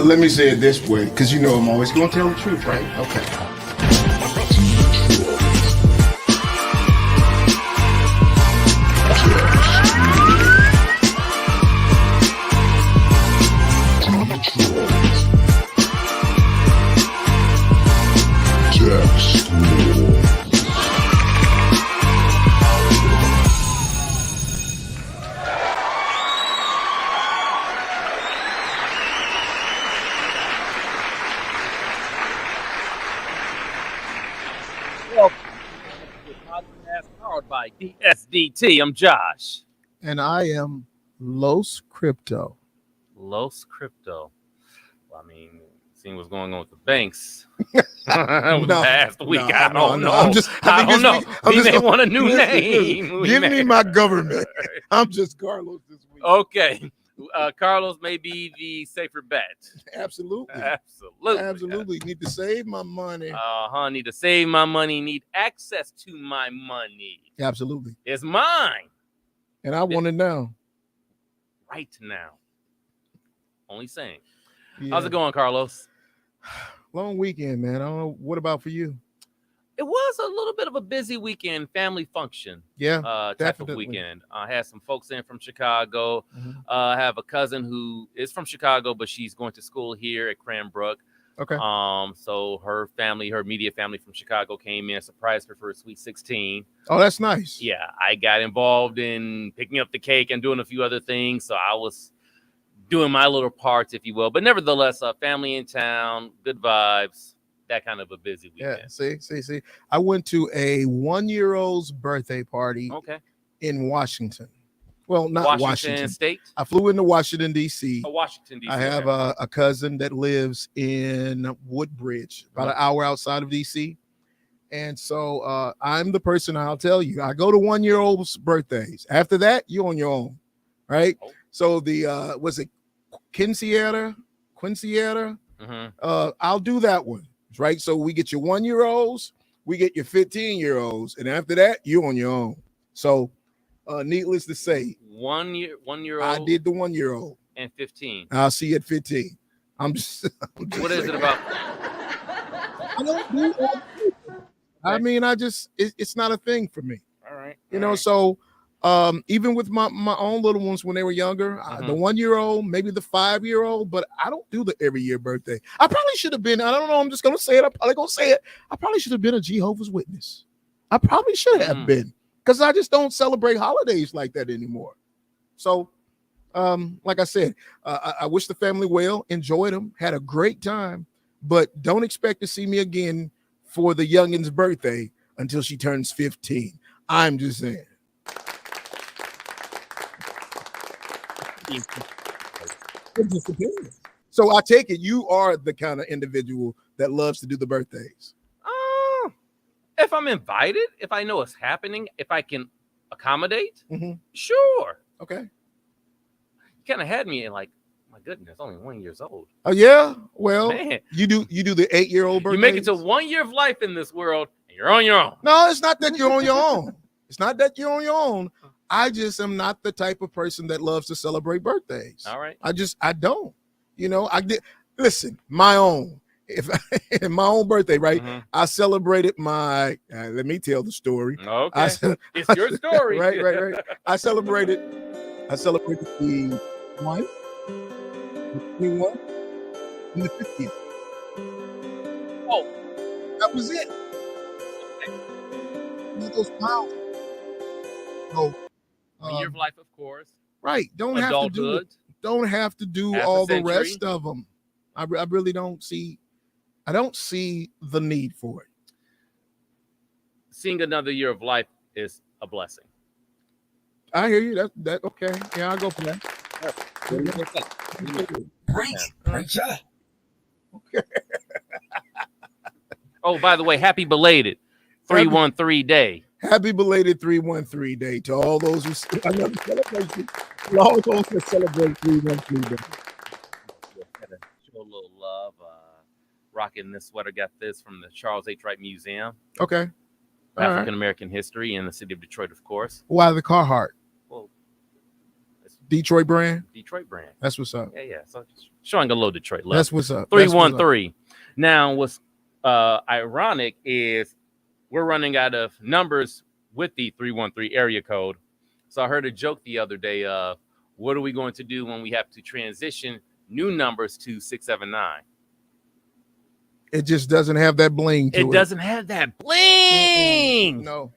Let me say it this way, because you know I'm always going to tell the truth, right? Okay. Powered by DSDT. I'm Josh. And I am Los Crypto. Los Crypto. Well, I mean, seeing what's going on with the banks last week. I don't know. I don't know. We may want a new name. Give me my government. I'm just Karlos this week. Okay. Karlos may be the safer bet. Absolutely. Need to save my money. Need to save my money. Need access to my money. Absolutely. It's mine. And I want it now. Right now. Only saying. Yeah. How's it going, Karlos? Long weekend, man. I don't know. What about for you? It was a little bit of a busy weekend, family function. Yeah, type definitely. of weekend. I had some folks in from Chicago. I have a cousin who is from Chicago, but she's going to school here at Cranbrook. Okay. So her family, her immediate family from Chicago came in, surprised her for a sweet 16. Oh, that's nice. Yeah, I got involved in picking up the cake and doing a few other things. So I was doing my little parts, if you will. But nevertheless, family in town, good vibes. That kind of a busy weekend. Yeah, see. I went to a 1-year-old's birthday party in Washington. Well, not Washington State. I flew into Washington, D.C. Washington, D.C. I have a cousin that lives in Woodbridge, about an hour outside of D.C. And so I'm the person, I'll tell you, I go to 1-year-old's birthdays. After that, you're on your own, right? Oh. So the, was it Quinceañera? I'll do that one. Right, so we get your 1-year-olds, we get your 15-year-olds, and after that, you're on your own. So, needless to say, 1-year-old. I did the 1-year-old and 15. I'll see you at 15. I'm just what is it about? I don't do that. I mean, it's not a thing for me. All right. You know, so even with my own little ones when they were younger, the 1-year-old, maybe the 5-year-old, but I don't do the every year birthday. I probably should have been. I don't know. I'm just gonna say it. I'm probably gonna say it. I probably should have been a Jehovah's Witness. I probably should have been, because I just don't celebrate holidays like that anymore. So, like I said, I wish the family well, enjoyed them, had a great time, but don't expect to see me again for the youngin's birthday until she turns 15. I'm just saying. So I take it you are the kind of individual that loves to do the birthdays. If I'm invited, if I know it's happening, if I can accommodate, sure. Okay. You kind of had me in like, my goodness, only 1 year old. Oh yeah. Well, man, you do the 8-year-old birthday. You make it to 1 year of life in this world, and you're on your own. No, it's not that you're on your own. It's not that you're on your own. I just am not the type of person that loves to celebrate birthdays. All right. I don't. You know, I did. Listen, my own. My own birthday, right? I celebrated my. Let me tell the story. Okay. It's your story. Right. I celebrated the 1, the 21, and the 50th. Oh, that was it. Those pounds. So. 1 year of life, of course. Right. Don't have to do all the rest of them. I really don't see. I don't see the need for it. Seeing another year of life is a blessing. I hear you. That okay. Yeah, I'll go for that. Okay. Oh, by the way, happy belated 313 day. Happy belated 313 day to all those who another celebration. All those who celebrate 313 day. Show a little love. Rocking this sweater, got this from the Charles H. Wright Museum. Okay. African American history in the city of Detroit, of course. Why the Carhartt? Well, it's Detroit brand. Detroit brand. That's what's up. Yeah. So showing a little Detroit love. That's what's up. 313. Now, what's ironic is we're running out of numbers with the 313 area code. So I heard a joke the other day. What are we going to do when we have to transition new numbers to 679? It just doesn't have that bling to it. It doesn't have that bling. No.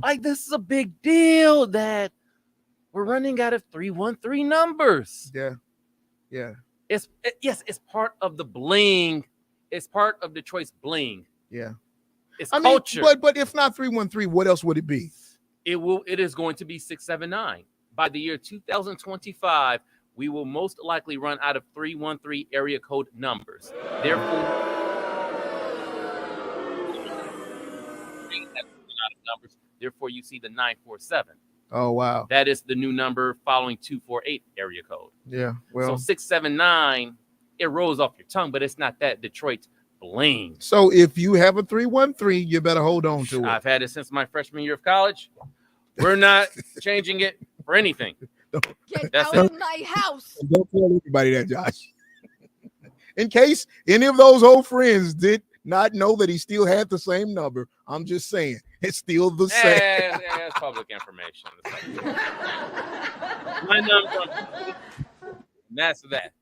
Like, this is a big deal that we're running out of 313 numbers. Yeah. It's part of the bling. It's part of Detroit's bling. Yeah. It's culture. But if not 313, what else would it be? It is going to be 679. By the year 2025, we will most likely run out of 313 area code numbers. Therefore, you see the 947. Oh, wow. That is the new number following 248 area code. Yeah. Well, so 679, it rolls off your tongue, but it's not that Detroit bling. So if you have a 313, you better hold on to it. I've had it since my freshman year of college. We're not changing it for anything. Get out of my house. Don't tell everybody that, Josh. In case any of those old friends did not know that he still had the same number, I'm just saying it's still the same. Yeah, it's public information. My number. That's that.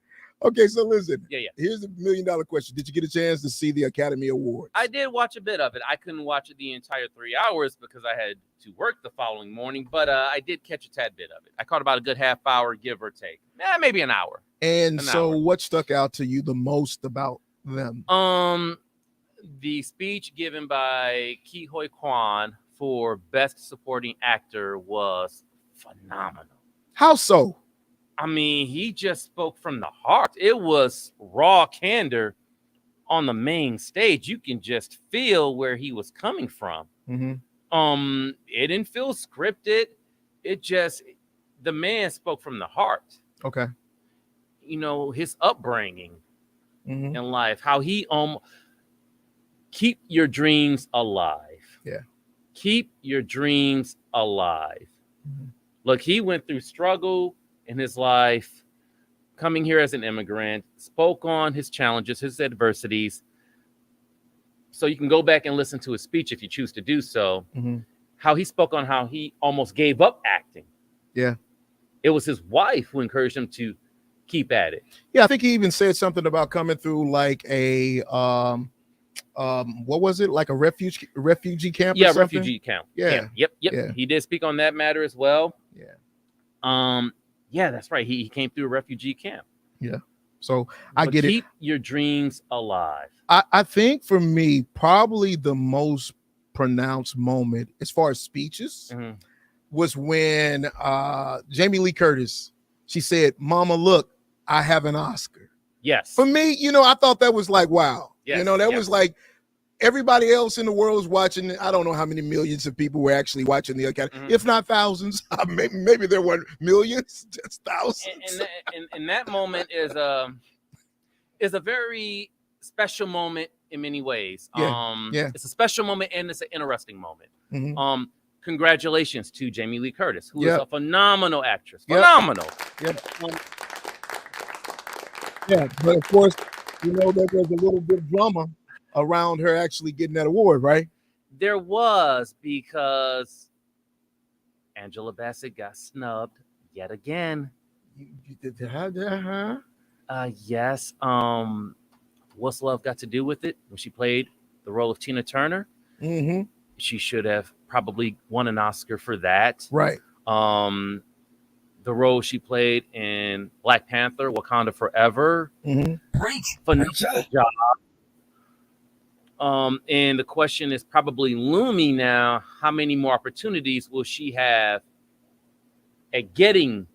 Okay, so listen. Yeah. Here's the $1 million question. Did you get a chance to see the Academy Awards? I did watch a bit of it. I couldn't watch it the entire 3 hours because I had to work the following morning, but I did catch a tad bit of it. I caught about a good half hour, give or take. Maybe an hour. And so what stuck out to you the most about them? The speech given by Ke Huy Quan for Best Supporting Actor was phenomenal. How so? I mean, he just spoke from the heart. It was raw candor on the main stage. You can just feel where he was coming from. Mm-hmm. It didn't feel scripted. The man spoke from the heart. Okay. You know, his upbringing in life, how he keep your dreams alive. Yeah. Keep your dreams alive. Mm-hmm. Look, he went through struggle in his life, coming here as an immigrant, spoke on his challenges, his adversities. So you can go back and listen to his speech if you choose to do so. Mm-hmm. How he spoke on how he almost gave up acting. Yeah. It was his wife who encouraged him to keep at it. Yeah, I think he even said something about coming through like a what was it? Like a refugee camp? Yeah, or something? refugee camp. Yeah. Yep. Yeah. He did speak on that matter as well. Yeah. Yeah, that's right. He came through a refugee camp. Yeah. So I get keep your dreams alive. I think for me, probably the most pronounced moment as far as speeches was when Jamie Lee Curtis, she said, "Mama, look, I have an Oscar." Yes. For me, I thought that was like, wow. Yes. That was like everybody else in the world is watching. I don't know how many millions of people were actually watching the Academy, if not thousands. Maybe there weren't millions, just thousands. And that moment is a very special moment in many ways. It's a special moment and it's an interesting moment. Congratulations to Jamie Lee Curtis, who is a phenomenal actress. Phenomenal. Yeah, but of course, there was a little bit of drama around her actually getting that award, right? There was, because Angela Bassett got snubbed yet again. Yes. What's love got to do with it? When she played the role of Tina Turner, she should have probably won an Oscar for that. Right. The role she played in Black Panther, Wakanda Forever. Great. Phenomenal job. And the question is probably looming now: how many more opportunities will she have at getting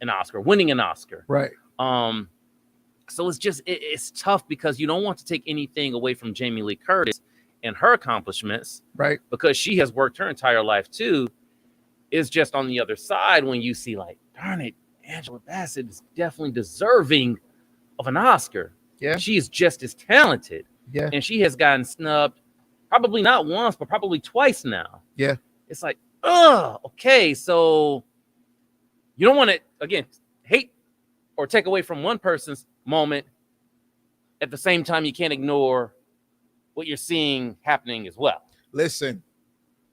an Oscar, winning an Oscar? Right. So it's tough because you don't want to take anything away from Jamie Lee Curtis and her accomplishments, right? Because she has worked her entire life too. It's just on the other side when you see, like, darn it, Angela Bassett is definitely deserving of an Oscar. Yeah, she is just as talented. Yeah, and she has gotten snubbed probably not once, but probably twice now. Yeah, it's like, okay, so you don't want to, again, hate or take away from one person's moment. At the same time, you can't ignore what you're seeing happening as well. Listen,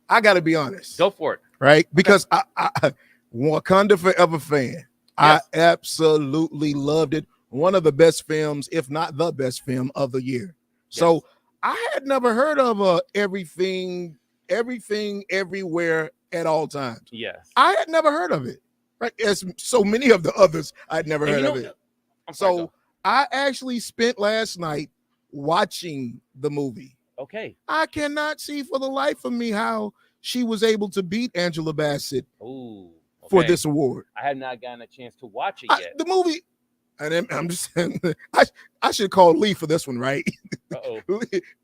I got to be honest. Go for it. Right? Because I Wakanda Forever fan. Yes. I absolutely loved it. One of the best films, if not the best film of the year. So Yes. I had never heard of everything, everywhere at all times. Yes. I had never heard of it. Right? As so many of the others, I'd never And heard you of know- it. I'm sorry, So go. I actually spent last night watching the movie. Okay. I cannot see for the life of me how she was able to beat Angela Bassett Ooh. for okay. this award. I have not gotten a chance to watch it yet. The movie, and I'm just saying, I should call Lee for this one, right? Uh-oh.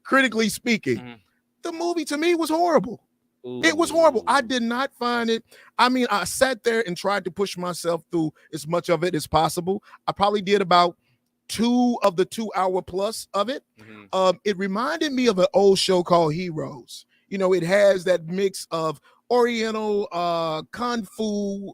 Critically speaking, Mhm. the movie to me was horrible. It was horrible. I did not find it. I mean, I sat there and tried to push myself through as much of it as possible. I probably did about 2 of the 2 hour plus of it. Mhm. It reminded me of an old show called Heroes. You know, it has that mix of Oriental kung fu,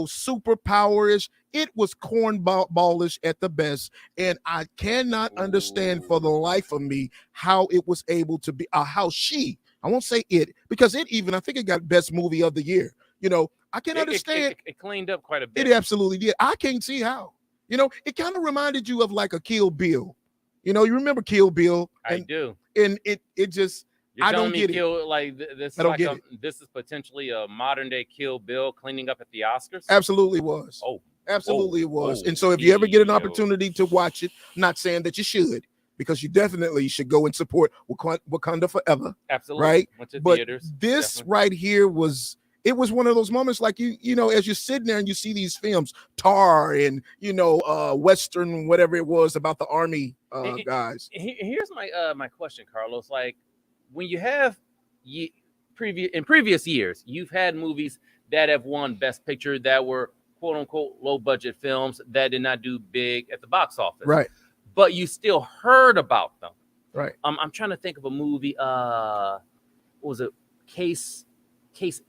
superpowerish. It was cornballish at the best, and I cannot understand for the life of me how it was able to be. How she, I won't say it, because it even, I think it got best movie of the year. You know, I can understand. It cleaned up quite a bit. It absolutely did. I can't see how. You know, it kind of reminded you of like a Kill Bill. You know, you remember Kill Bill? I do. And it just, You're I telling don't me get it. Kill like this I is don't like get this is potentially a modern day Kill Bill cleaning up at the Oscars? absolutely was. Oh, Absolutely it was. oh, And so if you ever get an yo. opportunity to watch it, I'm not saying that you should, because you definitely should go and support Wakanda Forever. absolutely. Right? Went to But theaters. this definitely. right here was, it was one of those moments like you know, as you're sitting there and you see these films, Tar and, Western, whatever it was about the army guys. Here's my question, Carlos. Like when you have previous years, you've had movies that have won Best Picture that were quote unquote low budget films that did not do big at the box office. Right. But you still heard about them. Right. I'm trying to think of a movie. What was it? Case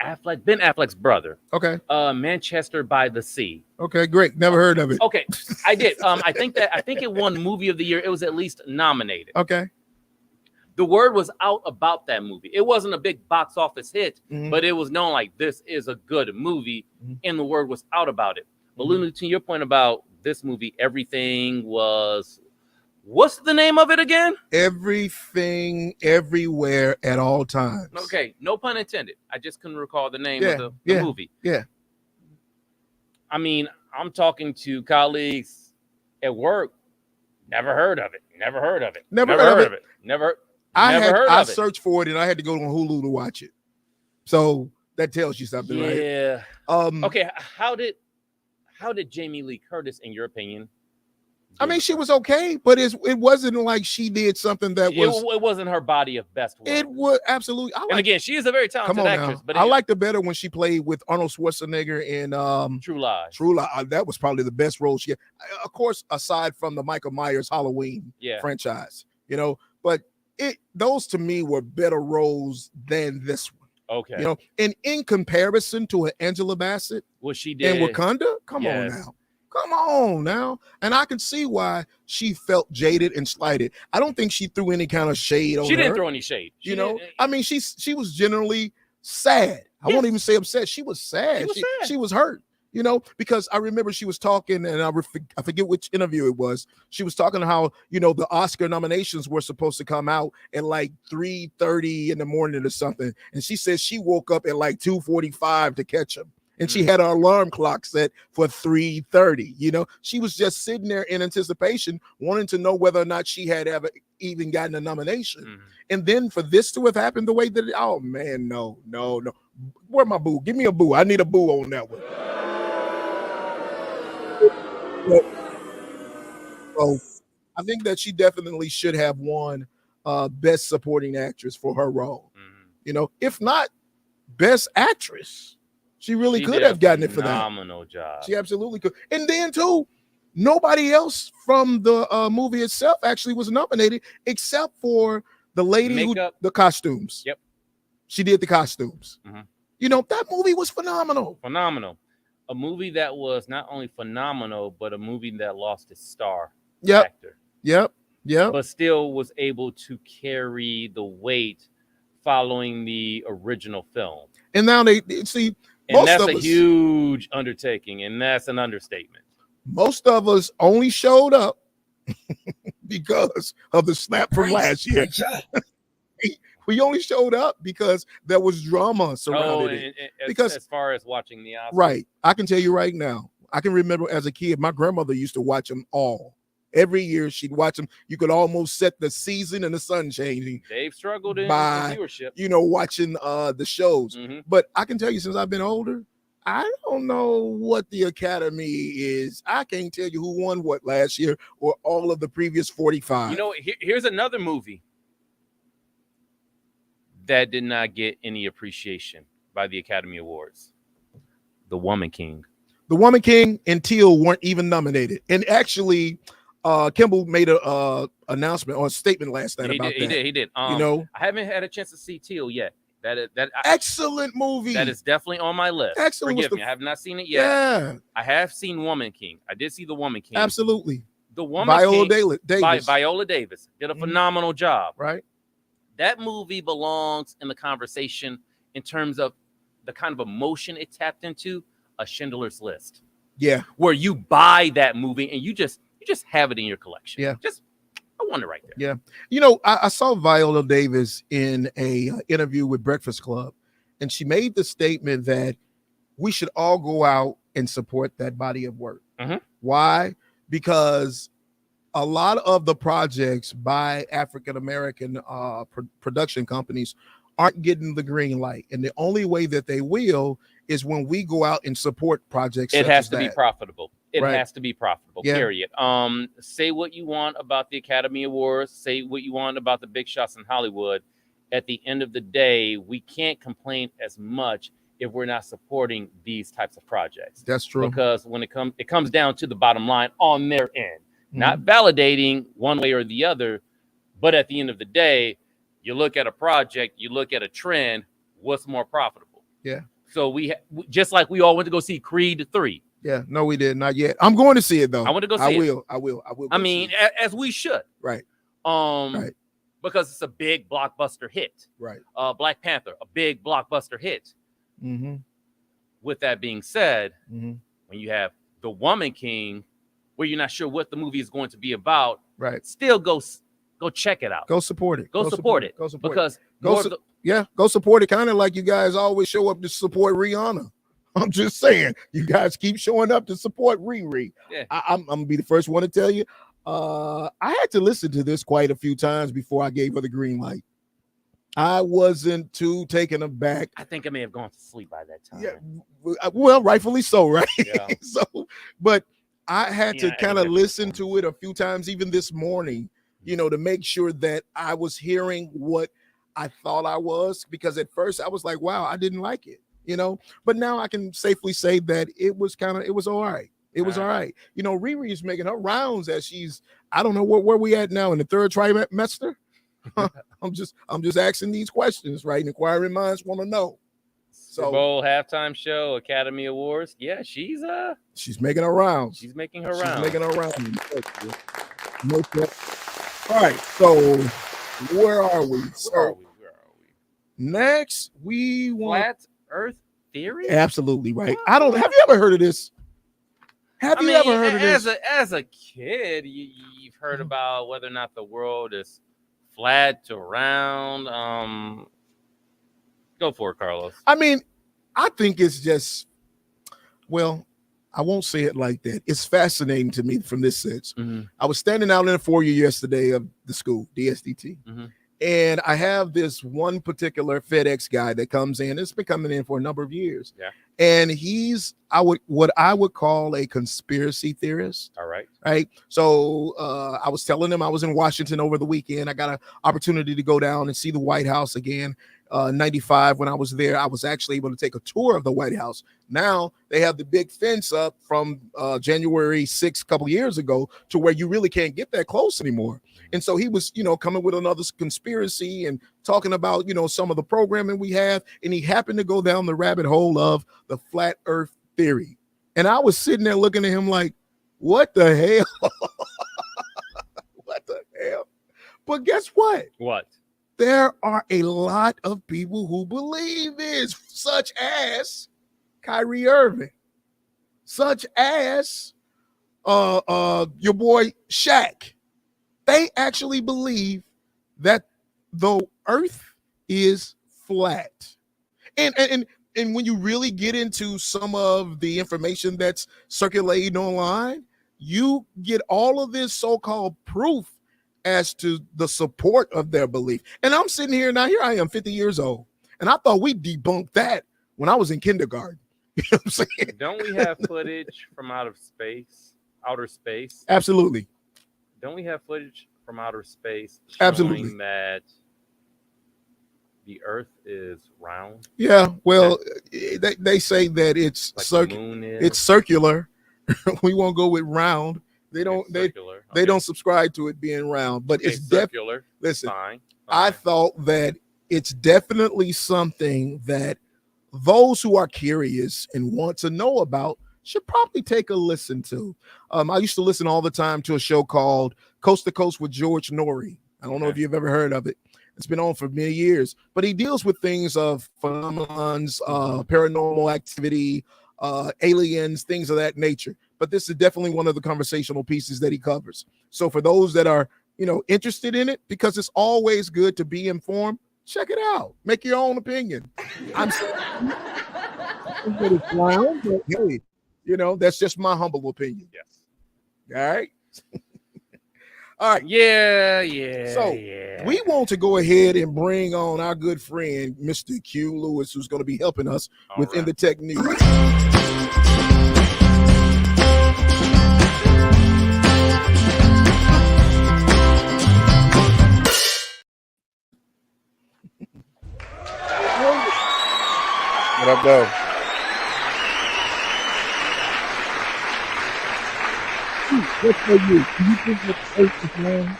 Affleck, Ben Affleck's brother. Okay. Manchester by the Sea. Okay, great. Never heard of it. Okay, I did. I think it won Movie of the Year. It was at least nominated. Okay. The word was out about that movie. It wasn't a big box office hit, Mhm. but it was known like this is a good movie, Mhm. and the word was out about it. Alluding to your point about this movie, everything was. What's the name of it again? Everything, everywhere, at all times. Okay, no pun intended. I just couldn't recall the name Yeah, of the yeah, movie. yeah. I mean, I'm talking to colleagues at work. Never heard of it. Never heard of it. Never heard of it. Never I heard of it. searched for it and I had to go on Hulu to watch it. So that tells you something, right? Yeah. Um, Okay. How did Jamie Lee Curtis, in your opinion? I mean, she was okay, but it wasn't like she did something that was. It wasn't her body of best work. It was absolutely. And again, she is a very talented come on actress. now. But I liked her better when she played with Arnold Schwarzenegger in True Lies. True Lies. That was probably the best role she had. Of course, aside from the Michael Myers Halloween franchise, but those to me were better roles than this one. Okay. And in comparison to Angela Bassett What she did. and Wakanda, come on now. And I can see why she felt jaded and slighted. I don't think she threw any kind of shade on her. She didn't throw any shade. I mean, she was generally sad. I won't even say upset. She was sad. She was hurt. Because I remember she was talking, and I forget which interview it was. She was talking how the Oscar nominations were supposed to come out at like 3:30 in the morning or something, and she said she woke up at like 2:45 to catch them, and she had her alarm clock set for 3:30. She was just sitting there in anticipation, wanting to know whether or not she had ever even gotten a nomination, and then for this to have happened the way that oh man, no. Where my boo? Give me a boo. I need a boo on that one. So I think that she definitely should have won Best Supporting Actress for her role. If not Best Actress, she really could have gotten it for that. Phenomenal job. She absolutely could. And then too, nobody else from the movie itself actually was nominated except for the lady who the costumes. Yep. She did the costumes. That movie was phenomenal. Phenomenal. a movie that was not only phenomenal, but a movie that lost its star Yep. actor. Yep. But still was able to carry the weight following the original film. And now they see, and most that's of a us, huge undertaking, and that's an understatement. most of us only showed up because of the slap from last year. We only showed up because there was drama surrounding it. Because as far as watching the Oscars, right, I can tell you right now, I can remember as a kid, my grandmother used to watch them all. Every year she'd watch them. You could almost set the season and the sun changing. They've struggled in by viewership, watching the shows. Mm-hmm. But I can tell you, since I've been older, I don't know what the Academy is. I can't tell you who won what last year or all of the previous 45. You know, here's another movie that did not get any appreciation by the Academy Awards. The Woman King. The Woman King and Teal weren't even nominated. And actually, Kimball made a announcement or a statement last night about that. He did. I haven't had a chance to see Teal yet. Excellent movie. That is definitely on my list. Excellent. Forgive me, I have not seen it yet. Yeah. I have seen Woman King. I did see The Woman King. Absolutely. The Woman Viola King Davis. Viola Davis did a phenomenal job. Right. That movie belongs in the conversation in terms of the kind of emotion it tapped into, a Schindler's List. Yeah. Where you buy that movie and you just have it in your collection. Yeah. I want it right there. Yeah. I saw Viola Davis in a interview with Breakfast Club, and she made the statement that we should all go out and support that body of work. Mm-hmm. Why? Because a lot of the projects by African-American production companies aren't getting the green light. And the only way that they will is when we go out and support projects. It has to be profitable. It Right. has to be profitable, Yeah. period. Say what you want about the Academy Awards, say what you want about the big shots in Hollywood. At the end of the day, we can't complain as much if we're not supporting these types of projects. That's true. Because when it comes down to the bottom line on their end, not validating one way or the other, but at the end of the day, you look at a project, you look at a trend, what's more profitable? Yeah. So we just like we all went to go see Creed 3. Yeah, no, we did not yet. I'm going to see it though. I want to go see it. I will. I mean, as we should. Right. Right. Because it's a big blockbuster hit. Right. Black Panther, a big blockbuster hit. Mm-hmm. With that being said, Mm-hmm. when you have The Woman King, where you're not sure what the movie is going to be about, right? Still go check it out. Go support it. Go support it. Go support because it. Go support it. Kind of like you guys always show up to support Rihanna. I'm just saying, you guys keep showing up to support Riri. Yeah. I'm gonna be the first one to tell you. I had to listen to this quite a few times before I gave her the green light. I wasn't too taken aback. I think I may have gone to sleep by that time. Yeah, well, rightfully so, right? Yeah. But I had to kind of listen to it a few times, even this morning, to make sure that I was hearing what I thought I was, because at first I was like, wow, I didn't like it, but now I can safely say that it was all right. It was all right. Riri is making her rounds as I don't know where we at now in the third trimester. I'm just asking these questions, right? Inquiring minds want to know. Super Bowl halftime show, Academy Awards. Yeah, she's making her rounds. She's making her rounds. All right, so where are we? Where are we? Next, we want Flat Earth Theory. Absolutely right. Have you ever heard of this? Have you ever heard of this? As a kid, you've heard about whether or not the world is flat to round. Go for it, Karlos. I mean, I think it's just, well, I won't say it like that. It's fascinating to me from this sense. Mm-hmm. I was standing out in the foyer yesterday of the school, DSDT, and I have this one particular FedEx guy that comes in. It's been coming in for a number of years. Yeah. And he's what I would call a conspiracy theorist. All right. Right. So I was telling him I was in Washington over the weekend. I got an opportunity to go down and see the White House again. 95, when I was there, I was actually able to take a tour of the White House. Now they have the big fence up from January 6th, a couple years ago, to where you really can't get that close anymore. And so he was, coming with another conspiracy and talking about, some of the programming we have. And he happened to go down the rabbit hole of the flat earth theory. And I was sitting there looking at him like, what the hell? What the hell? But guess what? What? There are a lot of people who believe this, such as Kyrie Irving, such as your boy Shaq. They actually believe that the earth is flat. And when you really get into some of the information that's circulating online, you get all of this so-called proof as to the support of their belief. And I'm sitting here now, here I am 50 years old, and I thought we debunked that when I was in kindergarten. You know what I'm saying? Don't we have footage from outer space? Absolutely. Don't we have footage from outer space showing Absolutely. that the Earth is round? Yeah, well, they say that it's Like the moon is? it's circular. We won't go with round. They don't It's they circular. they Okay. don't subscribe to it being round, but Okay, it's definitely. circular. Listen, Fine. I thought that it's definitely something that those who are curious and want to know about should probably take a listen to. I used to listen all the time to a show called Coast to Coast with George Norrie. I don't know if you've ever heard of it. It's been on for many years, but he deals with things of phenomenons, paranormal activity, aliens, things of that nature. But this is definitely one of the conversational pieces that he covers. So for those that are, interested in it, because it's always good to be informed, check it out. Make your own opinion. I'm saying that it's wild, but hey, that's just my humble opinion. Yes. All right. All right. Yeah. So we want to go ahead and bring on our good friend, Mr. Q Lewis, who's going to be helping us within the tech news. What up, though? What for you? Do you think that the Earth is round?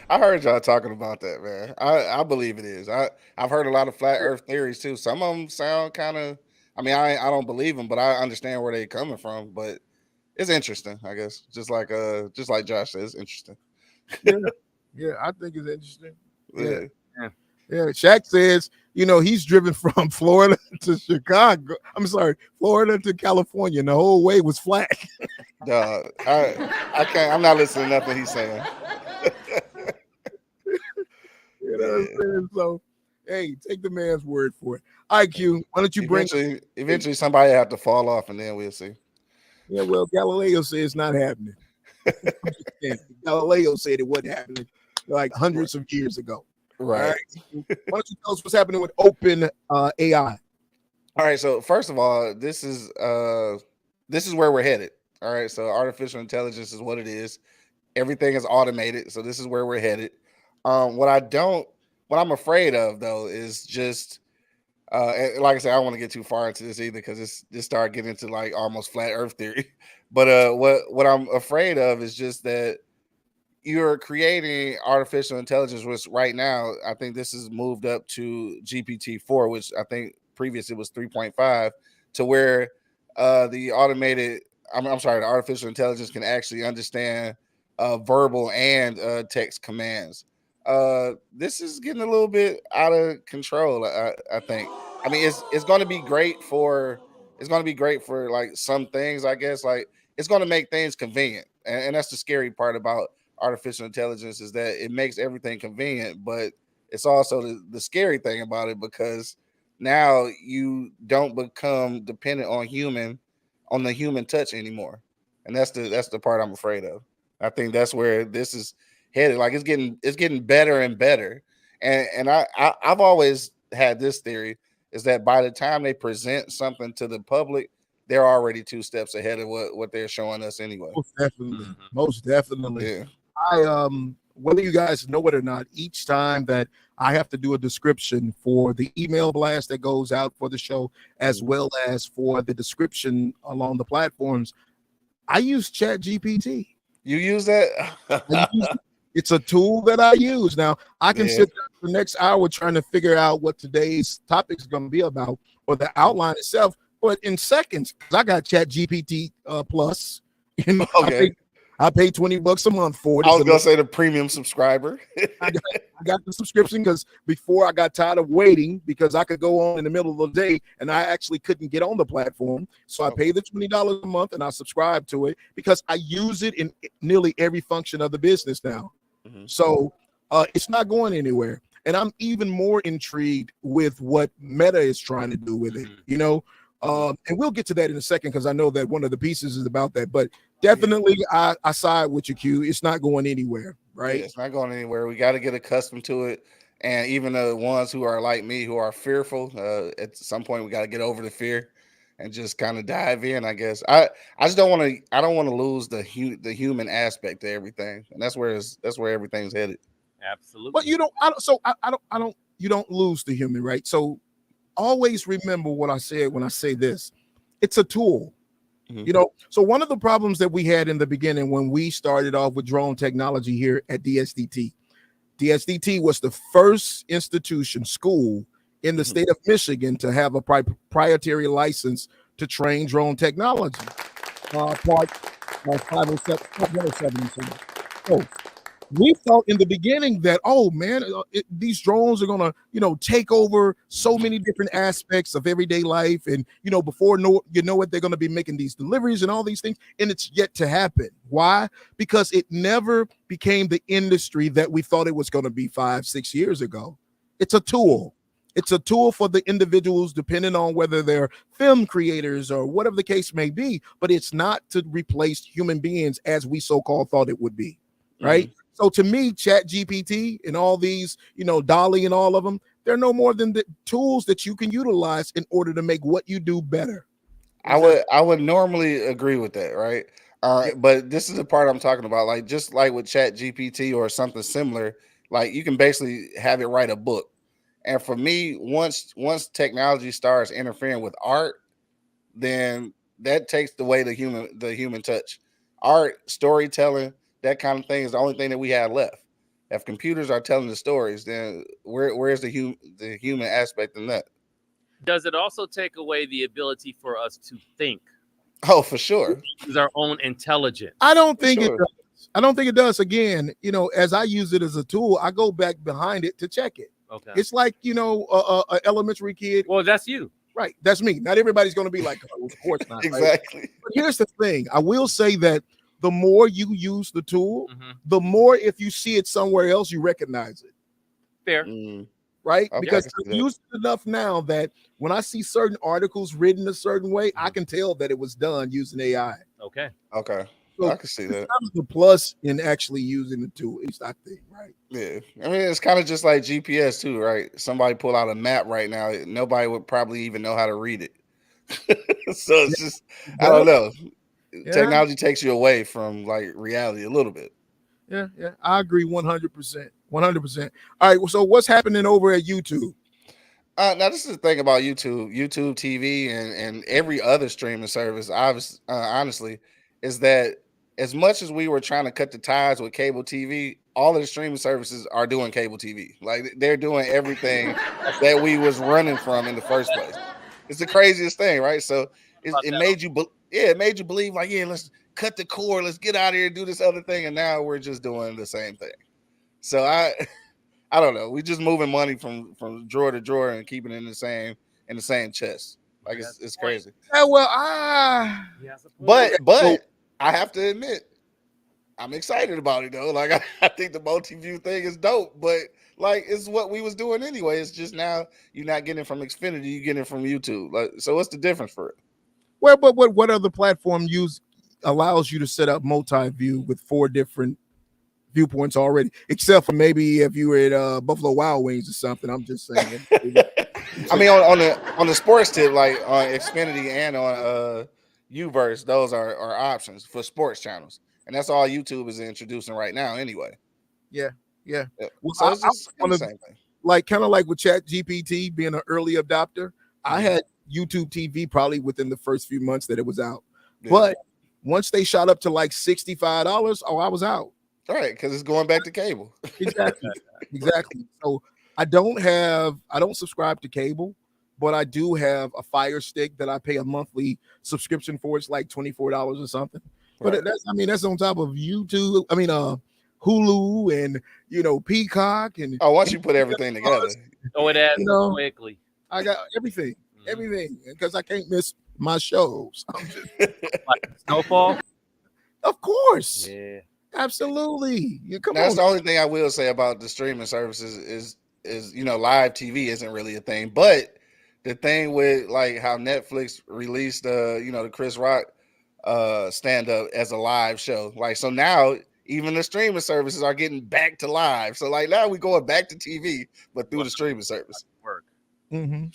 I heard y'all talking about that, man. I believe it is. I've heard a lot of flat Earth theories too. Some of them sound kind of. I mean, I don't believe them, but I understand where they're coming from. But it's interesting, I guess. Just like Josh says, interesting. Yeah, I think it's interesting. Yeah. Yeah, Shaq says, he's driven from Florida to Chicago. I'm sorry, Florida to California, and the whole way was flat. Dog, I can't. I'm not listening to nothing he's saying. You know what I'm saying? So, hey, take the man's word for it. IQ, why don't you bring? Eventually, somebody have to fall off, and then we'll see. Yeah, well, Galileo said it's not happening. Galileo said it wasn't happening like hundreds of years ago. Right. Why don't you tell us what's happening with Open AI? All right. So first of all, this is where we're headed. All right. So artificial intelligence is what it is. Everything is automated. So this is where we're headed. What I'm afraid of though is just like I said, I don't want to get too far into this either because this start getting into like almost flat Earth theory. But what I'm afraid of is just that you're creating artificial intelligence, which right now I think this is moved up to GPT-4, which I think previous it was 3.5, to where the artificial intelligence can actually understand verbal and text commands. This is getting a little bit out of control. I think. I mean, it's going to be great for like some things. I guess like it's going to make things convenient, and that's the scary part about artificial intelligence is that it makes everything convenient, but it's also the scary thing about it because now you don't become dependent on the human touch anymore, and that's the part I'm afraid of. I think that's where this is headed. Like it's getting better and better, and I've always had this theory is that by the time they present something to the public, they're already 2 steps ahead of what they're showing us anyway. Most definitely. Yeah. Whether you guys know it or not, each time that I have to do a description for the email blast that goes out for the show, as well as for the description along the platforms, I use Chat GPT. You use that? It's a tool that I use. Now, I can sit there for the next hour trying to figure out what today's topic is going to be about, or the outline itself. but in seconds, because I got Chat GPT Plus. You know, Okay. I pay $20 a month for it. I was gonna say the premium subscriber. I got the subscription because before I got tired of waiting because I could go on in the middle of the day and I actually couldn't get on the platform. So I pay the $20 a month and I subscribe to it because I use it in nearly every function of the business now. Mhm. So it's not going anywhere. And I'm even more intrigued with what Meta is trying to do with it, you know. And we'll get to that in a second because I know that one of the pieces is about that. But definitely, I side with you, Q. It's not going anywhere, right? Yeah, it's not going anywhere. We got to get accustomed to it. And even the ones who are like me, who are fearful, at some point we got to get over the fear and just kind of dive in. I guess I just don't want to. I don't want to lose the human aspect to everything, and that's where everything's headed. Absolutely. But you don't. I don't. You don't lose the human, right? So always remember what I said when I say this. It's a tool. You know, so one of the problems that we had in the beginning when we started off with drone technology here at DSDT was the first school in the state of Michigan to have a proprietary license to train drone technology. Part 507. So we thought in the beginning that, oh man, these drones are gonna, take over so many different aspects of everyday life, and before you know it, they're gonna be making these deliveries and all these things, and it's yet to happen. Why? Because it never became the industry that we thought it was gonna be 5-6 years ago. It's a tool. It's a tool for the individuals, depending on whether they're film creators or whatever the case may be, but it's not to replace human beings as we so-called thought it would be, right? So to me, Chat GPT and all these, Dolly and all of them, they're no more than the tools that you can utilize in order to make what you do better. I would normally agree with that, right? But this is the part I'm talking about. Like, just like with Chat GPT or something similar, like you can basically have it write a book. And for me, once technology starts interfering with art, then that takes away the human touch. Art, storytelling, that kind of thing is the only thing that we have left. If computers are telling the stories, then where's the human aspect in that? Does it also take away the ability for us to think? Oh, for sure. Use our own intelligence. I don't think it does. I don't think it does. Again, as I use it as a tool, I go back behind it to check it. Okay. It's like, an elementary kid. Well, that's you. Right. That's me. Not everybody's going to be like, oh, of course not. Exactly. Right? But here's the thing. I will say that the more you use the tool, the more if you see it somewhere else, you recognize it. Fair. Right? Okay, because I've used it enough now that when I see certain articles written a certain way, I can tell that it was done using AI. Okay. So I can see that. The plus in actually using the tool, at least I think, right? Yeah. I mean, it's kind of just like GPS too, right? Somebody pull out a map right now, nobody would probably even know how to read it. So it's just, I don't know. Yeah. Technology takes you away from like reality a little bit. Yeah, I agree 100%. 100%. All right, so what's happening over at YouTube? Now, this is the thing about YouTube TV, and every other streaming service, honestly, is that as much as we were trying to cut the ties with cable TV, all of the streaming services are doing cable TV. Like, they're doing everything that we was running from in the first place. It's the craziest thing, right? So it made you believe, like, yeah, let's cut the cord, let's get out of here and do this other thing, and now we're just doing the same thing. So I don't know. We just moving money from drawer to drawer and keeping it in the same chest. Like, it's crazy. Yeah, well, but I have to admit, I'm excited about it though. Like, I think the multi-view thing is dope, but like, it's what we was doing anyway. It's just now you're not getting it from Xfinity, you're getting it from YouTube. Like, so what's the difference for it? Well, but what other platform allows you to set up multi-view with 4 different viewpoints already, except for maybe if you were at Buffalo Wild Wings or something? I'm just saying. I mean, on the sports tip, like on Xfinity and on Uverse, those are options for sports channels, and that's all YouTube is introducing right now anyway. Yeah. Well, so it's just the same thing. Like, kind of like with Chat GPT being an early adopter, I had YouTube TV probably within the first few months that it was out. Yeah. But once they shot up to like $65, I was out. All right, because it's going back to cable. Exactly. So I don't subscribe to cable, but I do have a Fire Stick that I pay a monthly subscription for. It's like $24 or something. Right. But that's on top of YouTube. Hulu and Peacock and Once you put everything together, It adds quickly. I got everything, because I can't miss my shows. I'm just, Like Snowfall. of course, Yeah. absolutely. Come that's on. the only thing I will say about the streaming services is live TV isn't really a thing, but the thing with like how Netflix released the Chris Rock stand up as a live show, like so now even the streaming services are getting back to live. So like now we're going back to TV, but through the streaming service. Work. Mm-hmm.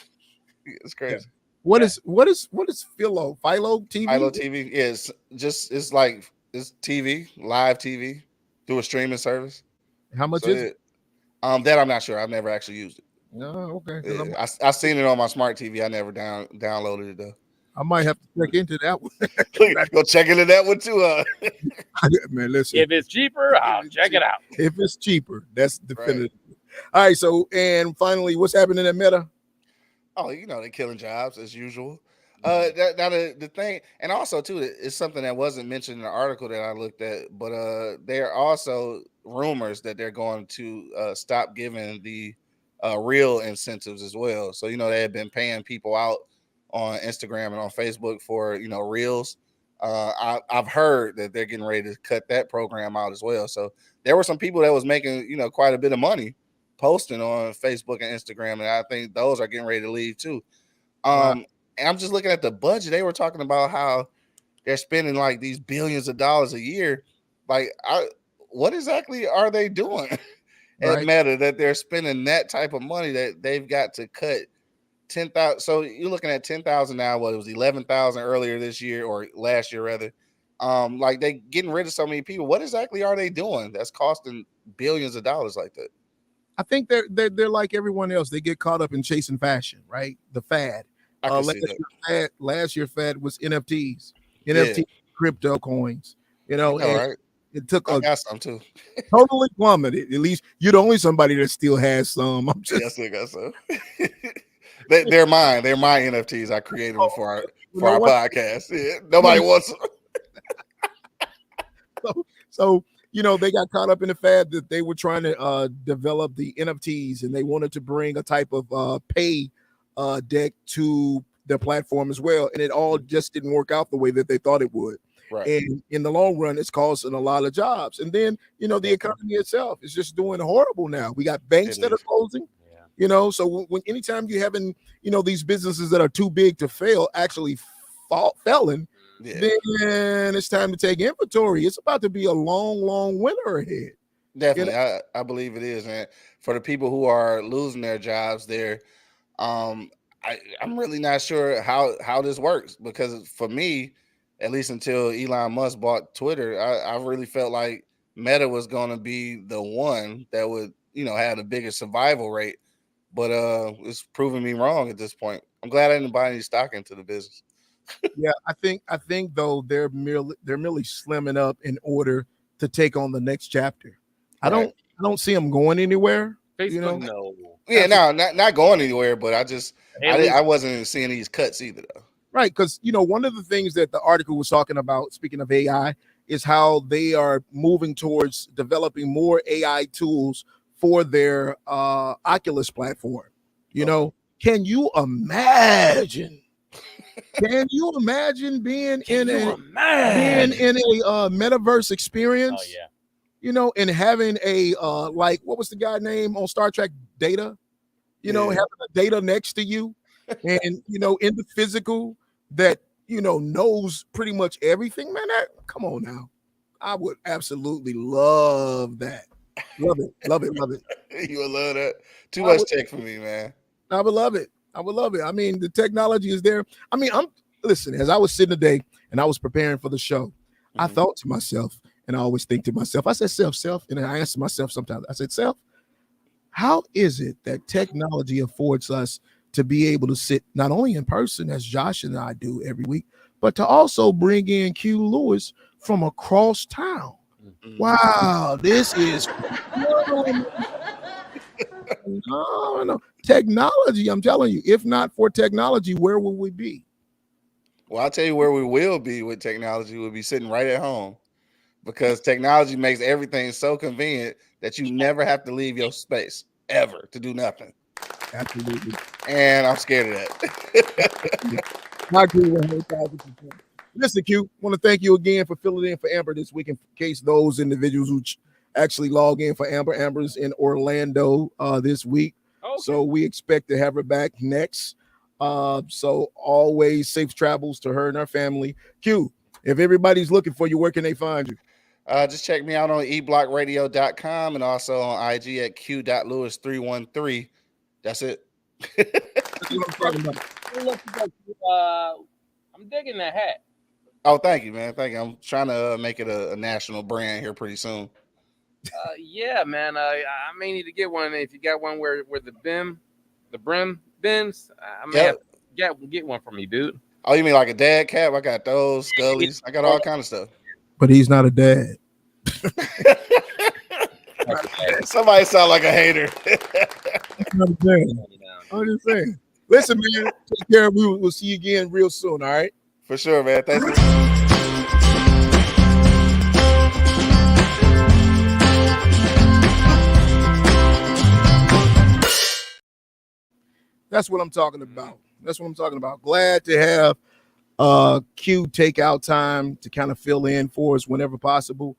It's crazy. Yeah. What is Philo TV? Philo TV is it's TV, live TV through a streaming service. How much is it? That I'm not sure. I've never actually used it. No, okay. Yeah, I seen it on my smart TV. I never downloaded it though. I might have to check into that one. Go check into that one too. Man, listen. If it's cheaper, I'll check it out. If it's cheaper, that's definitive. Right. All right. So, and finally, what's happening at Meta? Oh, they're killing jobs as usual. The thing, and also too, it's something that wasn't mentioned in the article that I looked at, but there are also rumors that they're going to stop giving the real incentives as well. So they have been paying people out on Instagram and on Facebook for reels. I've heard that they're getting ready to cut that program out as well. So there were some people that was making quite a bit of money posting on Facebook and Instagram, and I think those are getting ready to leave too. And I'm just looking at the budget. They were talking about how they're spending like these billions of dollars a year. Like, what exactly are they doing at Meta that they're spending that type of money that they've got to cut 10,000? So you're looking at 10,000 now. Well, it was 11,000 earlier this year or last year rather. Like they getting rid of so many people. What exactly are they doing that's costing billions of dollars like that? I think they're like everyone else. They get caught up in chasing fashion, right? The fad. Last year fad was NFTs, crypto coins. Right? It took I got some too. Totally plummeted. At least you're the only somebody that still has some. I still got some. They're mine. They're my NFTs. I created them for our podcast. Yeah, nobody wants them. So they got caught up in the fad that they were trying to develop the NFTs, and they wanted to bring a type of pay deck to their platform as well, and it all just didn't work out the way that they thought it would. Right. And in the long run, it's causing a lot of jobs. And then the economy itself is just doing horrible now. We got banks that are closing. Yeah. So when anytime you're having these businesses that are too big to fail actually failing, then it's time to take inventory. It's about to be a long winter ahead. Definitely, I believe it is, man. For the people who are losing their jobs, there, I'm really not sure how this works, because for me, at least until Elon Musk bought Twitter, I really felt like Meta was going to be the one that would have the biggest survival rate, but it's proving me wrong at this point. I'm glad I didn't buy any stock into the business. Yeah, I think though they're merely slimming up in order to take on the next chapter. I don't see them going anywhere. Facebook, no. Yeah, no, not going anywhere. But I wasn't seeing these cuts either, though. Right, because one of the things that the article was talking about, speaking of AI, is how they are moving towards developing more AI tools for their Oculus platform. Can you imagine? Can you imagine being in a metaverse experience? Oh yeah. And having a like, what was the guy name on Star Trek? Data. Having a data next to you, and in the physical that knows pretty much everything. Man, come on now. I would absolutely love that. Love it. You would love that. Too much tech for me, man. I would love it. I mean, the technology is there. I mean, listen, as I was sitting today and I was preparing for the show, I thought to myself, and I always think to myself, I said, self, and I asked myself sometimes, I said, self, how is it that technology affords us to be able to sit not only in person as Josh and I do every week, but to also bring in Q Lewis from across town? Wow, this is no. technology, I'm telling you, if not for technology, where would we be? Well, I'll tell you where we will be with technology. We'll be sitting right at home because technology makes everything so convenient that you never have to leave your space ever to do nothing. Absolutely. And I'm scared of that. I agree 100,000%. Listen, Q, want to thank you again for filling in for Amber this week in case those individuals who actually log in for Amber. Amber's in Orlando this week. Okay. So we expect to have her back next. So always safe travels to her and her family. Q, if everybody's looking for you, where can they find you? Just check me out on eblockradio.com and also on IG at q.lewis313. That's it. That's what I'm talking about. I'm digging that hat. Oh, thank you, man. Thank you. I'm trying to make it a national brand here pretty soon. Yeah, man. I may need to get one. If you got one where the brim bends, I may have to get one for me, dude. Oh, you mean like a dad cap? I got those, Scullies. I got all kind of stuff. But he's not a dad. Somebody sound like a hater. I'm just saying. Listen, man. Take care. We'll see you again real soon. All right. For sure, man. Thank you. That's what I'm talking about. That's what I'm talking about. Glad to have Q take out time to kind of fill in for us whenever possible.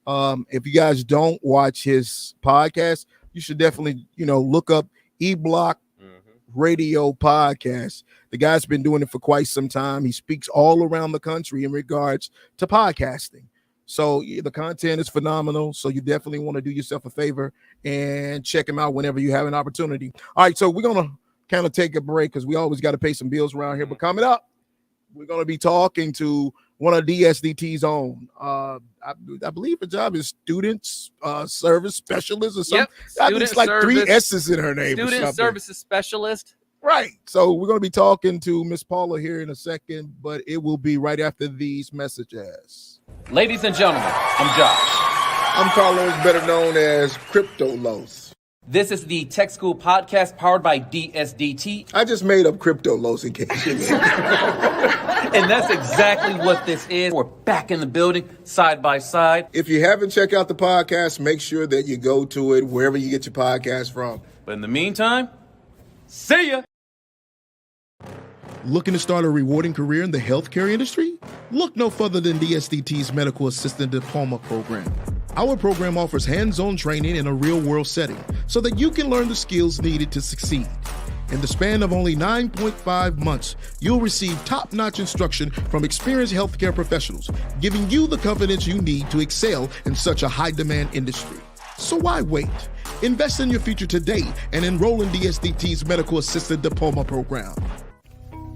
If you guys don't watch his podcast, you should definitely, look up eBlock Radio Podcast. The guy's been doing it for quite some time. He speaks all around the country in regards to podcasting. So the content is phenomenal. So you definitely want to do yourself a favor and check him out whenever you have an opportunity. All right, so we're going to kind of take a break because we always got to pay some bills around here. But coming up, we're going to be talking to one of DSDT's own. I believe her job is Student Service Specialist or something. Yep. It's like 3 S's in her name. Student Services Specialist. Right. So we're going to be talking to Miss Paula here in a second, but it will be right after these messages. Ladies and gentlemen, I'm Josh. I'm Karlos, better known as Crypto Los. This is the Tech School Podcast powered by DSDT. I just made up Crypto Los in case you didn't. And that's exactly what this is. We're back in the building, side by side. If you haven't checked out the podcast, make sure that you go to it wherever you get your podcast from. But in the meantime, see ya. Looking to start a rewarding career in the healthcare industry? Look no further than DSDT's Medical Assistant Diploma program. Our program offers hands-on training in a real-world setting so that you can learn the skills needed to succeed. In the span of only 9.5 months, you'll receive top-notch instruction from experienced healthcare professionals, giving you the confidence you need to excel in such a high-demand industry. So why wait? Invest in your future today and enroll in DSDT's Medical Assistant Diploma program.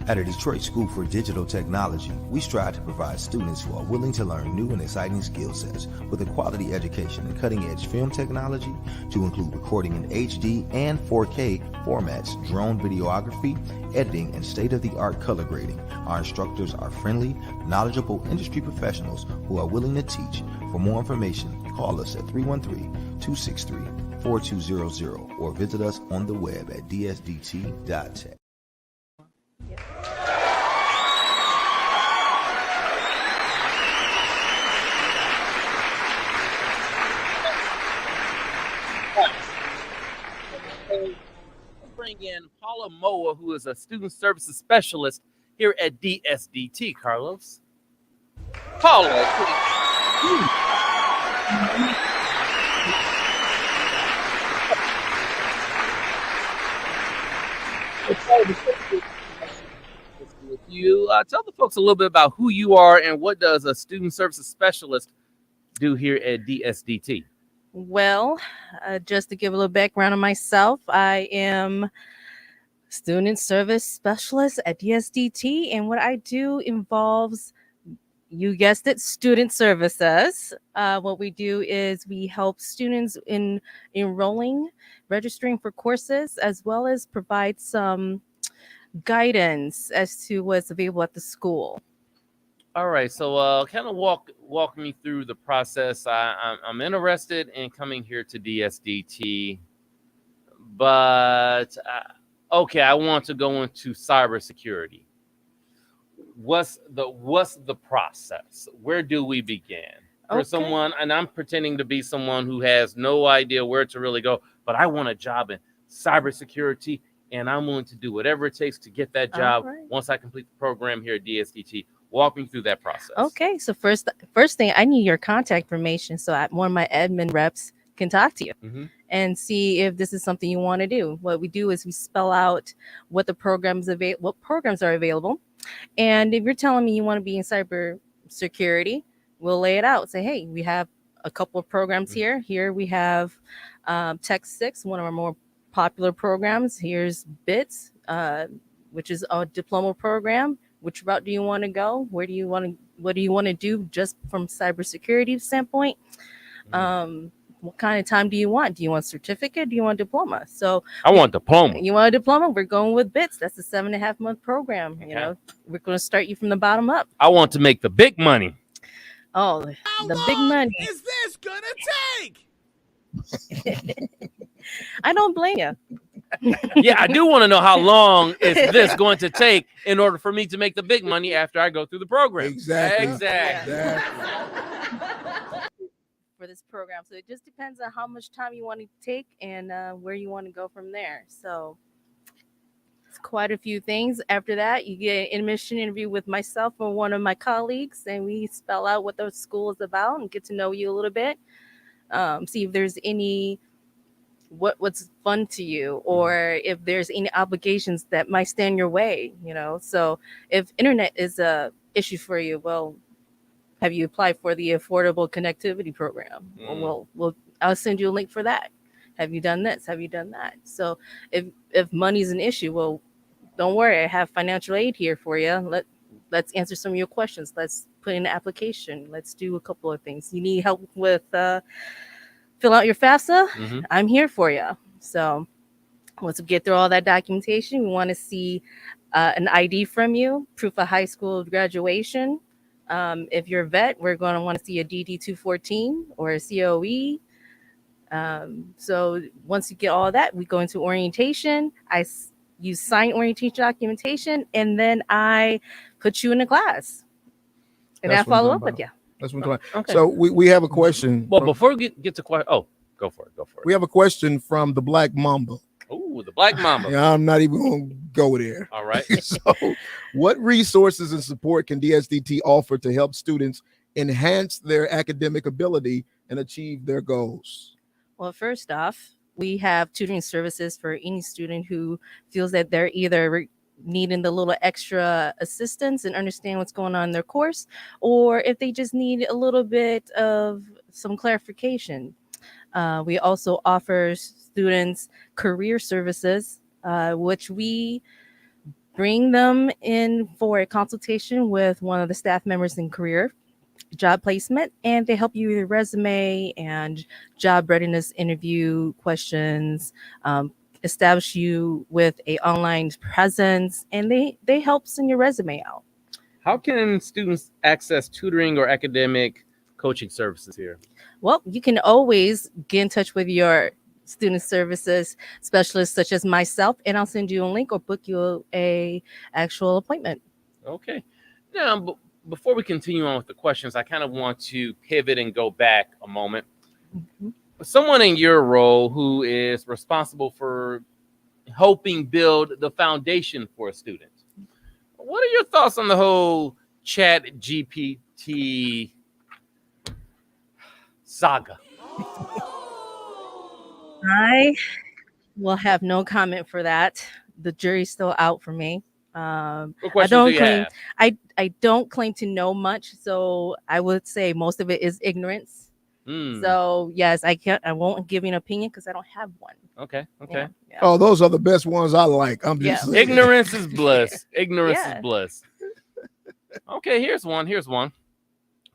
At a Detroit School for Digital Technology, we strive to provide students who are willing to learn new and exciting skill sets with a quality education in cutting-edge film technology to include recording in HD and 4K formats, drone videography, editing, and state-of-the-art color grading. Our instructors are friendly, knowledgeable industry professionals who are willing to teach. For more information, call us at 313-263-4200 or visit us on the web at dsdt.tech. Bring in Paula Moa, who is a student services specialist here at DSDT. Karlos. Paula. With you, tell the folks a little bit about who you are and what does a student services specialist do here at DSDT. Well, just to give a little background on myself, I am student service specialist at DSDT, and what I do involves, you guessed it, student services. What we do is we help students in enrolling, registering for courses, as well as provide some guidance as to what's available at the school. All right, so kind of walk me through the process. I'm interested in coming here to DSDT, but okay, I want to go into cybersecurity. What's the process? Where do we begin? For someone, and I'm pretending to be someone who has no idea where to really go, but I want a job in cybersecurity, and I'm willing to do whatever it takes to get that job once I complete the program here at DSDT. Walk me through that process. Okay, so first thing, I need your contact information so one of my admin reps can talk to you and see if this is something you want to do. What we do is we spell out what programs are available, and if you're telling me you want to be in cybersecurity, we'll lay it out. Say, hey, we have a couple of programs here. Here we have Tech 6, one of our more popular programs. Here's BITS, which is a diploma program. Which route do you want to go? What do you want to do just from cybersecurity standpoint? What kind of time do you want? Do you want certificate? Do you want diploma? So I want diploma. You want a diploma? We're going with BITS. That's a 7.5-month program. Okay. You know, we're going to start you from the bottom up. I want to make the big money. Oh, the big money. Is this gonna take? I don't blame you. Yeah, I do want to know how long is this going to take in order for me to make the big money after I go through the program. Exactly. For this program. So it just depends on how much time you want to take and where you want to go from there. So it's quite a few things. After that, you get an admission interview with myself or one of my colleagues, and we spell out what the school is about and get to know you a little bit. See if there's any what's fun to you, or if there's any obligations that might stand your way, you know. So if internet is a issue for you, well, have you applied for the affordable connectivity program? I'll send you a link for that. Have you done this? Have you done that? So if money's an issue, well, don't worry, I have financial aid here for you. Let's answer some of your questions. Let's put in an application. Let's do a couple of things. You need help with fill out your FAFSA? I'm here for you. So once we get through all that documentation, we want to see an ID from you, proof of high school graduation. If you're a vet, we're going to want to see a DD-214 or a COE. So once you get all that, we go into orientation. You sign orientation documentation, and then I put you in a class. And I follow up with you. That's what I'm talking about. Okay. So we have a question. Well, before we get to question, go for it. We have a question from the Black Mamba. Oh, the Black Mamba. Yeah, I'm not even going to go there. All right. So what resources and support can DSDT offer to help students enhance their academic ability and achieve their goals? Well, first off, we have tutoring services for any student who feels that they're either needing the little extra assistance and understand what's going on in their course, or if they just need a little bit of some clarification. We also offer students career services, which we bring them in for a consultation with one of the staff members in career job placement, and they help you with your resume and job readiness interview questions, establish you with a online presence, and they help send your resume out. How can students access tutoring or academic coaching services here? Well, you can always get in touch with your student services specialist, such as myself, and I'll send you a link or book you a actual appointment. Okay. Now, before we continue on with the questions, I kind of want to pivot and go back a moment. Someone in your role who is responsible for helping build the foundation for a student, what are your thoughts on the whole Chat GPT saga? I will have no comment for that. The jury's still out for me. What questions do you have? I don't claim to know much, so I would say most of it is ignorance. So yes, I won't give you an opinion because I don't have one. Okay. Yeah. Oh, those are the best ones I like. I'm just saying. Ignorance is bliss. Ignorance is bliss. Okay, here's one.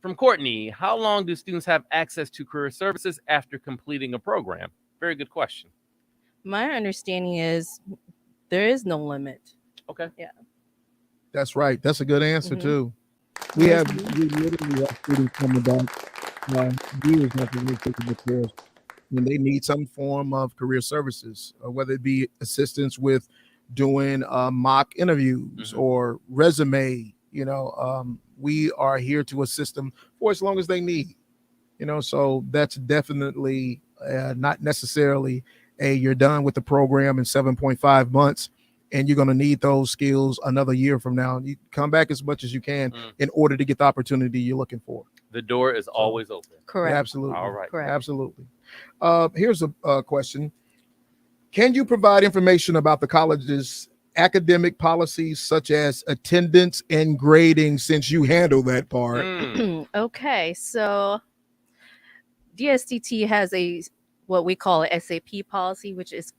From Courtney, how long do students have access to career services after completing a program? Very good question. My understanding is there is no limit. Okay. Yeah. That's right. That's a good answer too. We literally have students coming back years after they take the course, and they need some form of career services, whether it be assistance with doing mock interviews or resume. We are here to assist them for as long as they need. So that's definitely not necessarily you're done with the program in 7.5 months and you're going to need those skills another year from now. You come back as much as you can in order to get the opportunity you're looking for. The door is always open. Correct. Absolutely. All right. Correct. Absolutely. Here's a question. Can you provide information about the college's academic policies such as attendance and grading, since you handle that part? Okay, so DSDT has what we call a SAP policy, which is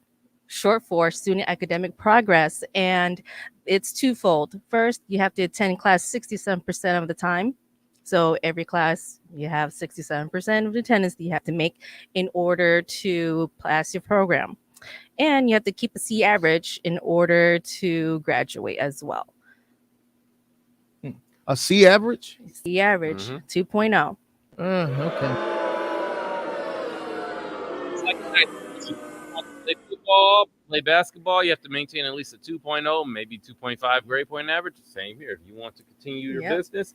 short for student academic progress, and it's twofold. First, you have to attend class 67% of the time. So every class you have 67% of the attendance that you have to make in order to pass your program. And you have to keep a C average in order to graduate as well. A C average? C average, 2.0. Okay. Play football, play basketball, you have to maintain at least a 2.0, maybe 2.5 grade point average. Same here. If you want to continue your business,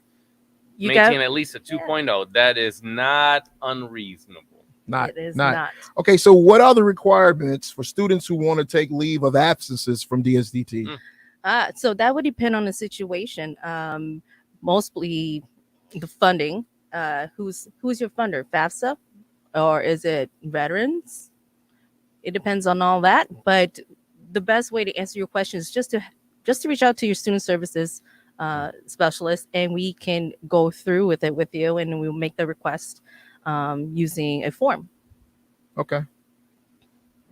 maintain at least a 2.0. That is not unreasonable. It is not. Okay, so what are the requirements for students who want to take leave of absences from DSDT? So that would depend on the situation. Mostly the funding. Who's your funder? FAFSA, or is it veterans? It depends on all that. But the best way to answer your question is just to reach out to your student services specialist, and we can go through with it with you, and we'll make the request using a form. Okay.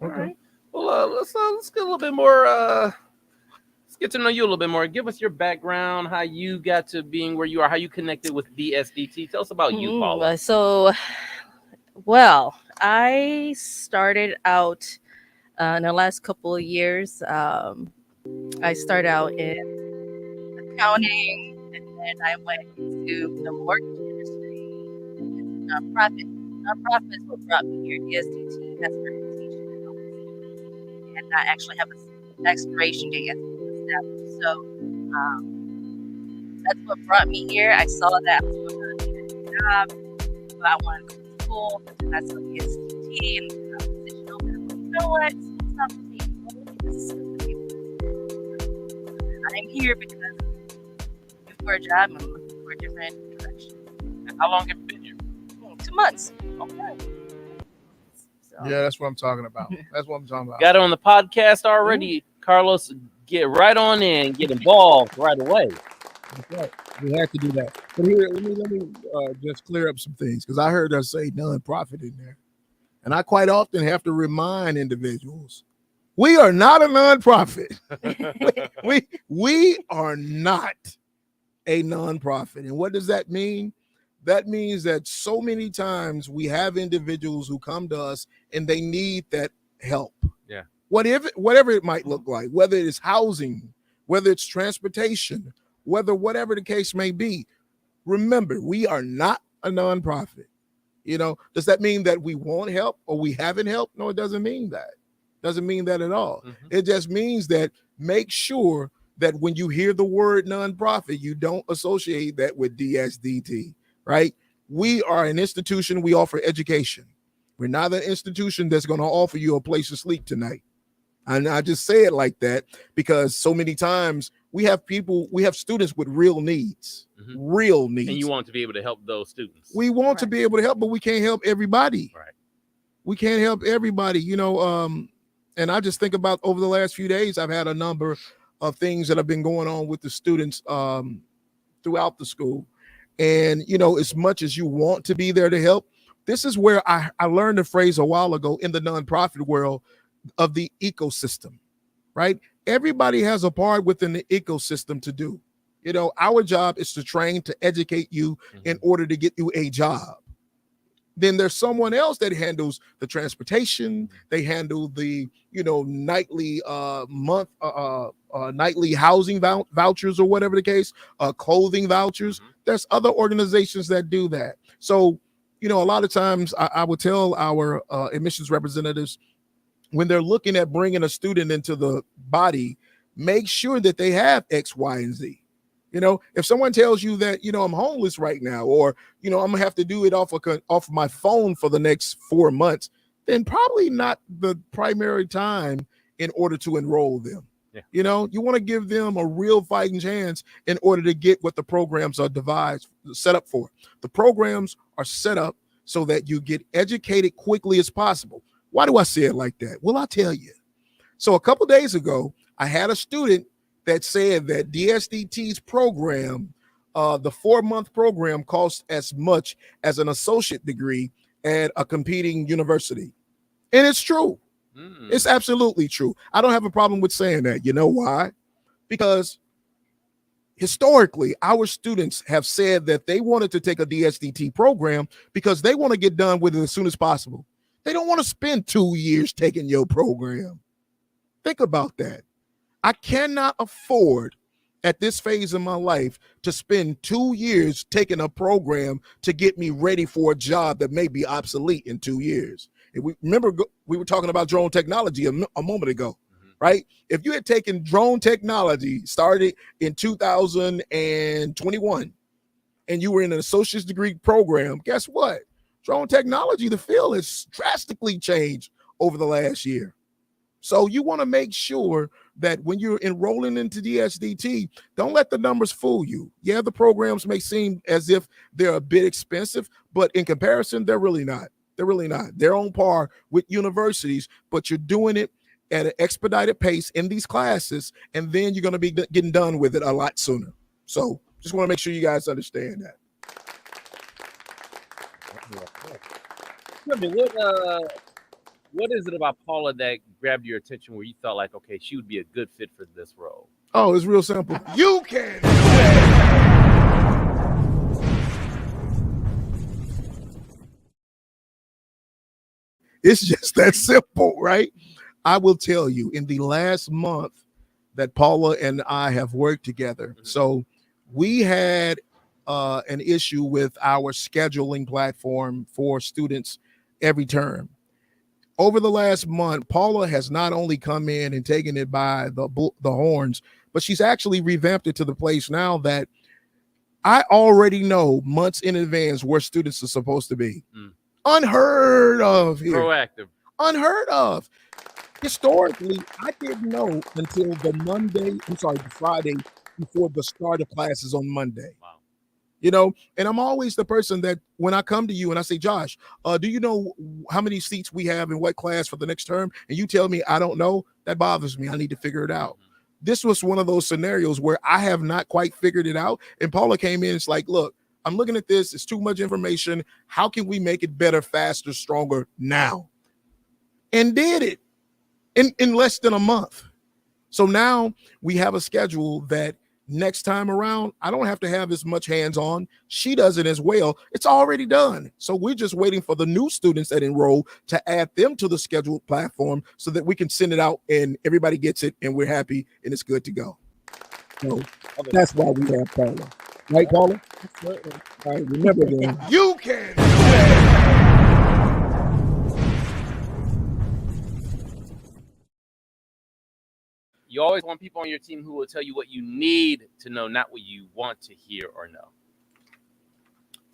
All right. Well, let's get a little bit more. Let's get to know you a little bit more. Give us your background, how you got to being where you are, how you connected with DSDT. Tell us about you, Paula. I started out in the last couple of years. I started out in accounting, and then I went into the mortgage industry, and nonprofit. Nonprofit is what brought me here. DSDT has a reputation, and I actually have an expiration date established. So that's what brought me here. I saw that I was going to need a job, but I wanted to go to school, and I saw DSDT and the position open. I'm like, you know what? It's not the table. I'm here because I'm looking for a job and I'm looking for a different direction. And how long have you been here? 2 months. Okay. Yeah, that's what I'm talking about. Got it on the podcast already. Karlos, get right on in, get involved right away. That's right. We have to do that. But here, let me just clear up some things, because I heard us say nonprofit in there. And I quite often have to remind individuals, we are not a nonprofit. we are not a nonprofit. And what does that mean? That means that so many times we have individuals who come to us and they need that help. Yeah. Whatever it might look like, whether it's housing, whether it's transportation, whatever the case may be. Remember, we are not a nonprofit. Does that mean that we won't help or we haven't helped? No, it doesn't mean that. Doesn't mean that at all. It just means that make sure that when you hear the word nonprofit, you don't associate that with DSDT, right? We are an institution. We offer education. We're not an institution that's going to offer you a place to sleep tonight. And I just say it like that because so many times we have students with real needs, real needs. And you want to be able to help those students. We want to be able to help, but we can't help everybody. Right. We can't help everybody, and I just think about over the last few days, I've had a number of things that have been going on with the students throughout the school. And, as much as you want to be there to help, this is where I learned a phrase a while ago in the nonprofit world of the ecosystem, right? Everybody has a part within the ecosystem to do. Our job is to train, to educate you in order to get you a job. Then there's someone else that handles the transportation. They handle the, nightly nightly housing vouchers or whatever the case, clothing vouchers. There's other organizations that do that. So, a lot of times I would tell our admissions representatives when they're looking at bringing a student into the body, make sure that they have X, Y, and Z. You know, if someone tells you that, you know, I'm homeless right now, or, you know, I'm gonna have to do it off of my phone for the next 4 months, then probably not the primary time in order to enroll them. Yeah. You know, you want to give them a real fighting chance in order to get what the programs are set up for. The programs are set up so that you get educated quickly as possible. Why do I say it like that? Well, I'll tell you. So a couple days ago, I had a student that said that DSDT's program, the 4-month program, costs as much as an associate degree at a competing university. And it's true. It's absolutely true. I don't have a problem with saying that. You know why? Because historically, our students have said that they wanted to take a DSDT program because they want to get done with it as soon as possible. They don't want to spend 2 years taking your program. Think about that. I cannot afford at this phase of my life to spend 2 years taking a program to get me ready for a job that may be obsolete in 2 years. If we remember, we were talking about drone technology a moment ago, right? If you had taken drone technology, started in 2021, and you were in an associate's degree program, guess what? Drone technology, the field has drastically changed over the last year. So you want to make sure that when you're enrolling into DSDT, don't let the numbers fool you. Yeah, the programs may seem as if they're a bit expensive, but in comparison, they're really not. They're really not. They're on par with universities, but you're doing it at an expedited pace in these classes, and then you're going to be getting done with it a lot sooner. So just want to make sure you guys understand that. What is it about Paula that grabbed your attention where you felt like, okay, she would be a good fit for this role? Oh, it's real simple. You can. It's just that simple, right? I will tell you, in the last month that Paula and I have worked together, so we had an issue with our scheduling platform for students every term. Over the last month, Paula has not only come in and taken it by the horns, but she's actually revamped it to the place now that I already know months in advance where students are supposed to be. Unheard of here. Proactive. Unheard of. Historically, I didn't know until the Friday before the start of classes on Monday. Wow. You know, and I'm always the person that when I come to you and I say, Josh, do you know how many seats we have in what class for the next term? And you tell me I don't know, that bothers me. I need to figure it out. This was one of those scenarios where I have not quite figured it out. And Paula came in, it's like, look, I'm looking at this. It's too much information. How can we make it better, faster, stronger now? And did it in less than a month. So now we have a schedule that next time around, I don't have to have as much hands-on. She does it as well. It's already done. So we're just waiting for the new students that enroll to add them to the scheduled platform so that we can send it out and everybody gets it and we're happy and it's good to go. So that's why we have Paula. Right, Paula? Absolutely. All right, remember then. You can. You always want people on your team who will tell you what you need to know, not what you want to hear or know.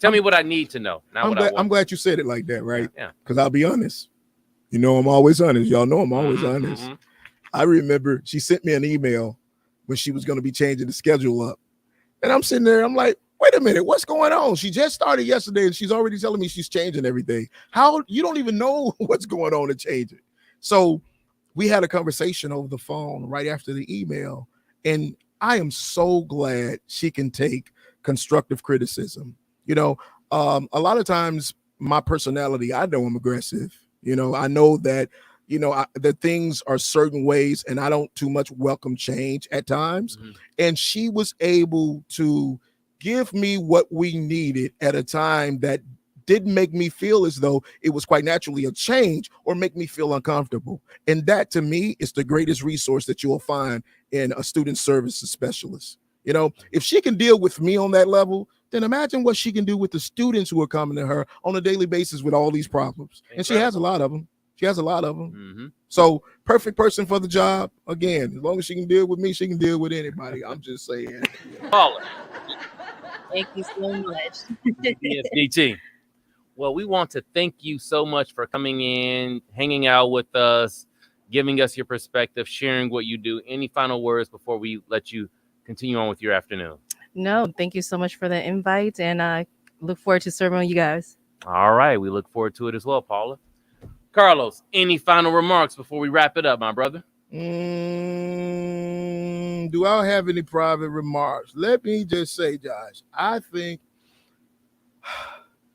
Tell me what I need to know, not what I want. I'm glad you said it like that, right? Yeah. Because I'll be honest. You know, I'm always honest. Y'all know I'm always honest. Mm-hmm. I remember she sent me an email when she was going to be changing the schedule up. And I'm sitting there, I'm like, wait a minute, what's going on? She just started yesterday and she's already telling me she's changing everything. How? You don't even know what's going on to change it. So we had a conversation over the phone right after the email. And I am so glad she can take constructive criticism. You know, a lot of times my personality, I know I'm aggressive. You know, I know that, you know, that things are certain ways and I don't too much welcome change at times. Mm-hmm. And she was able to give me what we needed at a time that didn't make me feel as though it was quite naturally a change or make me feel uncomfortable. And that to me is the greatest resource that you will find in a student services specialist. You know, if she can deal with me on that level, then imagine what she can do with the students who are coming to her on a daily basis with all these problems. And she has a lot of them. She has a lot of them. Mm-hmm. So perfect person for the job. Again, as long as she can deal with me, she can deal with anybody. I'm just saying. Paula, Thank you so much. DSDT. Well, we want to thank you so much for coming in, hanging out with us, giving us your perspective, sharing what you do. Any final words before we let you continue on with your afternoon? No, thank you so much for the invite, and I look forward to serving you guys. All right. We look forward to it as well, Paula. Karlos, any final remarks before we wrap it up, my brother? Do I have any private remarks? Let me just say, Josh, I think,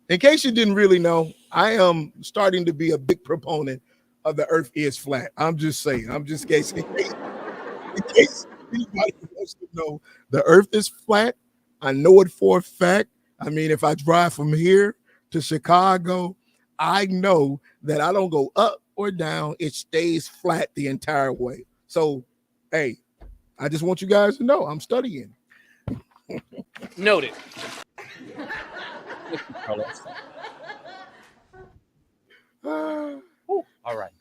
in case you didn't really know, I am starting to be a big proponent of the earth is flat. I'm just saying. I'm just guessing. In case anybody wants to know, the earth is flat. I know it for a fact. I mean, if I drive from here to Chicago, I know that I don't go up or down. It stays flat the entire way. So, hey, I just want you guys to know I'm studying. Noted. All right.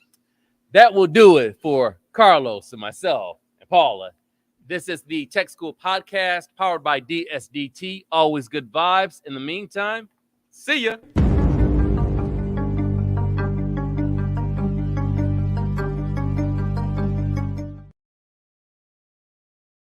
That will do it for Karlos and myself and Paula. This is the Tech School Podcast powered by DSDT. Always good vibes. In the meantime, see ya.